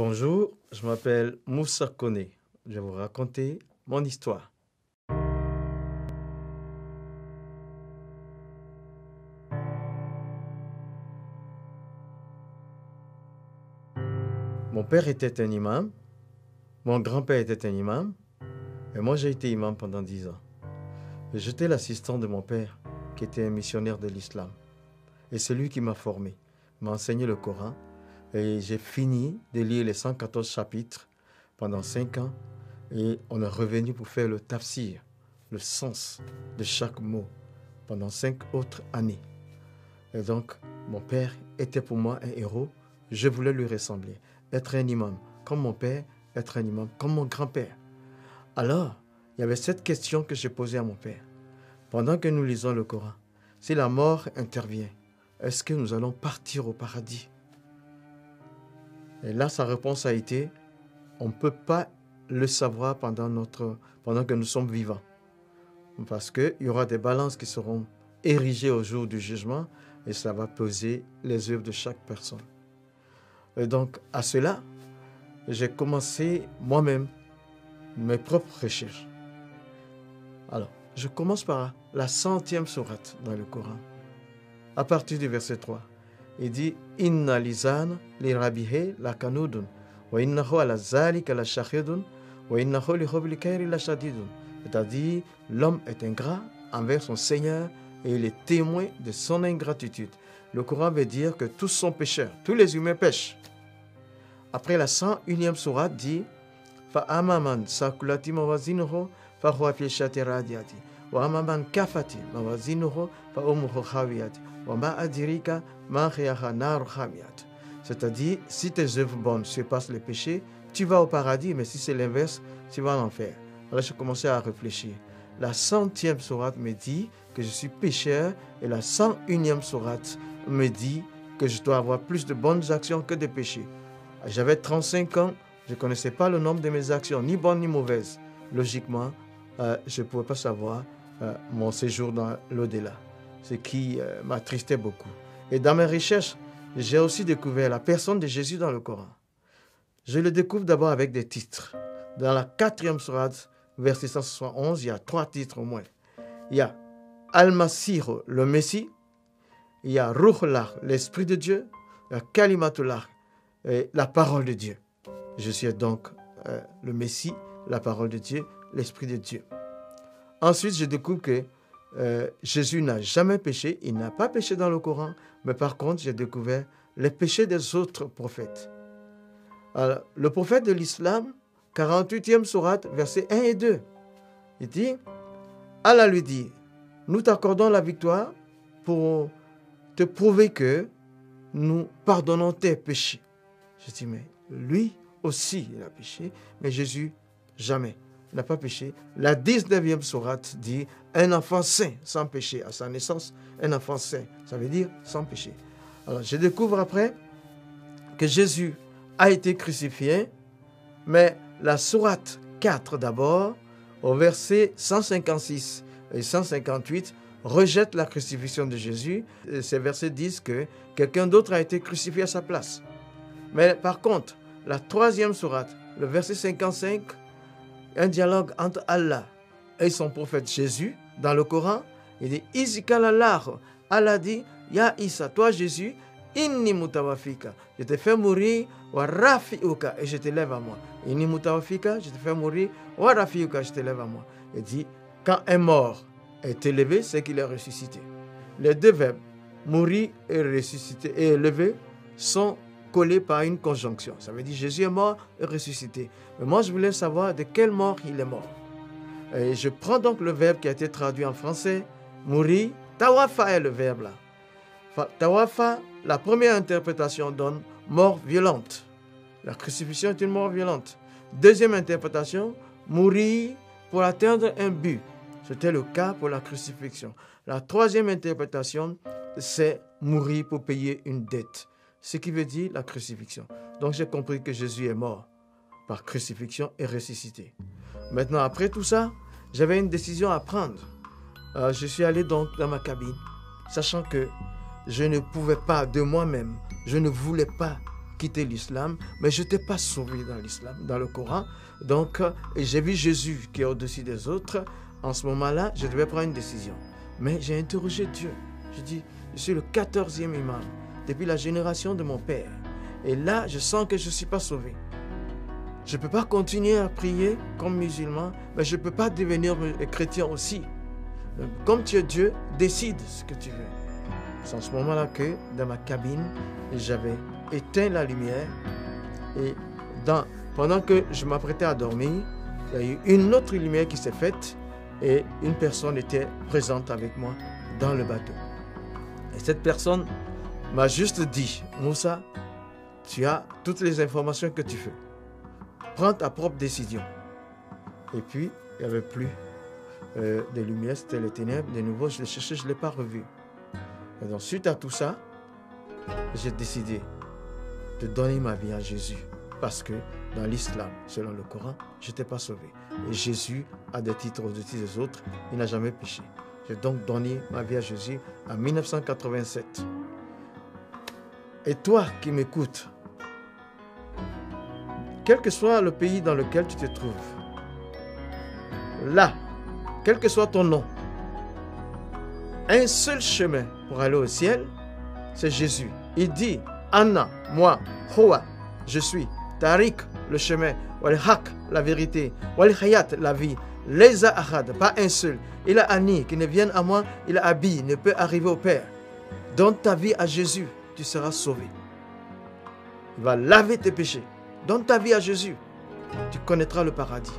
Bonjour, je m'appelle Moussa Koné. Je vais vous raconter mon histoire. Mon père était un imam, mon grand-père était un imam, et moi j'ai été imam pendant 10 ans. J'étais l'assistant de mon père, qui était un missionnaire de l'islam. Et c'est lui qui m'a formé, m'a enseigné le Coran, et j'ai fini de lire les 114 chapitres pendant 5 ans, et on est revenu pour faire le tafsir, le sens de chaque mot, pendant 5 autres années. Et donc, mon père était pour moi un héros, je voulais lui ressembler, être un imam comme mon père, être un imam comme mon grand-père. Alors, il y avait cette question que j'ai posée à mon père. Pendant que nous lisons le Coran, si la mort intervient, est-ce que nous allons partir au paradis? Et là, sa réponse a été, on ne peut pas le savoir pendant que nous sommes vivants. Parce qu'il y aura des balances qui seront érigées au jour du jugement et ça va peser les œuvres de chaque personne. Et donc, à cela, j'ai commencé moi-même mes propres recherches. Alors, je commence par la 100e sourate dans le Coran. À partir du verset 3, il dit « Inna lisan li rabihe la kanudun, wa innahu ala zalika la shahidun, wa innahu li hubli khairi la shadidun. » C'est-à-dire, l'homme est ingrat envers son Seigneur et il est témoin de son ingratitude. Le Coran veut dire que tous sont pécheurs, tous les humains pêchent. Après la 101e sourate dit « Fa'amaman sakulati mawazinuhu fahuwa fi shati radiyati, wa amaman kafati mawazinuhu fa'umuhu khawiyati, wa ma adirika ma khiyaha naru khamiyat. » C'est-à-dire, si tes œuvres bonnes surpassent les péchés, tu vas au paradis, mais si c'est l'inverse, tu vas en enfer. Alors je commençais à réfléchir. La 100e sourate me dit que je suis pécheur et la 101e sourate me dit que je dois avoir plus de bonnes actions que de péchés. J'avais 35 ans, je ne connaissais pas le nombre de mes actions, ni bonnes ni mauvaises. Logiquement, je ne pouvais pas savoir mon séjour dans l'au-delà, ce qui m'attristait beaucoup. Et dans mes recherches, j'ai aussi découvert la personne de Jésus dans le Coran. Je le découvre d'abord avec des titres. Dans la 4e sourate, verset 171, il y a 3 titres au moins. Il y a Al-Masih, le Messie. Il y a Ruhullah, l'Esprit de Dieu. Il y a Kalimatullah, la parole de Dieu. Je suis donc le Messie, la parole de Dieu, l'Esprit de Dieu. Ensuite, je découvre que Jésus n'a jamais péché. Il n'a pas péché dans le Coran. Mais par contre, j'ai découvert les péchés des autres prophètes. Alors, le prophète de l'islam, 48e sourate, versets 1 et 2. Il dit, Allah lui dit, nous t'accordons la victoire pour te prouver que nous pardonnons tes péchés. Je dis, mais lui aussi, il a péché, mais Jésus, jamais. Il n'a pas péché. La 19e sourate dit, un enfant saint, sans péché, à sa naissance, un enfant saint, ça veut dire sans péché. Alors, je découvre après que Jésus a été crucifié, mais la sourate 4 d'abord, au verset 156 et 158, rejette la crucifixion de Jésus. Et ces versets disent que quelqu'un d'autre a été crucifié à sa place. Mais par contre, la 3e sourate, le verset 55, un dialogue entre Allah et son prophète Jésus, dans le Coran, il dit « Izikalallah » Allah dit « Ya Isa, toi Jésus, inni mutawafika, je te fais mourir, wa rafiuka, et je te lève à moi. Inni mutawafika, je te fais mourir, wa rafiuka, je te lève à moi. » Il dit, quand un mort est élevé, c'est qu'il est ressuscité. Les deux verbes, mourir et ressusciter et élever, sont collés par une conjonction. Ça veut dire Jésus est mort et ressuscité. Mais moi, je voulais savoir de quelle mort il est mort. Et je prends donc le verbe qui a été traduit en français, mourir. Tawafa est le verbe là. Tawafa, la première interprétation donne mort violente. La crucifixion est une mort violente. Deuxième interprétation, mourir pour atteindre un but. C'était le cas pour la crucifixion. La troisième interprétation, c'est mourir pour payer une dette. Ce qui veut dire la crucifixion. Donc j'ai compris que Jésus est mort par crucifixion et ressuscité. Maintenant, après tout ça, j'avais une décision à prendre. Je suis allé donc dans ma cabine, sachant que je ne pouvais pas de moi-même, je ne voulais pas quitter l'islam, mais je n'étais pas sauvé dans l'islam, dans le Coran. Donc, j'ai vu Jésus qui est au-dessus des autres. En ce moment-là, je devais prendre une décision. Mais j'ai interrogé Dieu. Je dis, je suis le 14e imam depuis la génération de mon père. Et là, je sens que je ne suis pas sauvé. Je ne peux pas continuer à prier comme musulman, mais je ne peux pas devenir chrétien aussi. Comme tu es Dieu, décide ce que tu veux. C'est en ce moment-là que, dans ma cabine, j'avais éteint la lumière. Et pendant que je m'apprêtais à dormir, il y a eu une autre lumière qui s'est faite et une personne était présente avec moi dans le bateau. Et cette personne m'a juste dit, Moussa, tu as toutes les informations que tu veux. Prends ta propre décision. Et puis, il n'y avait plus de lumière, c'était les ténèbres. De nouveau, je l'ai cherché, je ne l'ai pas revu. Et donc, suite à tout ça, j'ai décidé de donner ma vie à Jésus. Parce que dans l'islam, selon le Coran, je n'étais pas sauvé. Et Jésus a des titres au-dessus des autres. Il n'a jamais péché. J'ai donc donné ma vie à Jésus en 1987. Et toi qui m'écoutes, quel que soit le pays dans lequel tu te trouves, là, quel que soit ton nom, un seul chemin pour aller au ciel, c'est Jésus. Il dit, Anna, moi, Hoa, je suis, Tariq, le chemin, Wal Haq, la vérité, Wal Hayat, la vie, Leza Ahad, pas un seul. Il a Ani, qui ne vienne à moi, il a Abi, ne peut arriver au Père. Donne ta vie à Jésus, tu seras sauvé. Il va laver tes péchés. Donne ta vie à Jésus, tu connaîtras le paradis.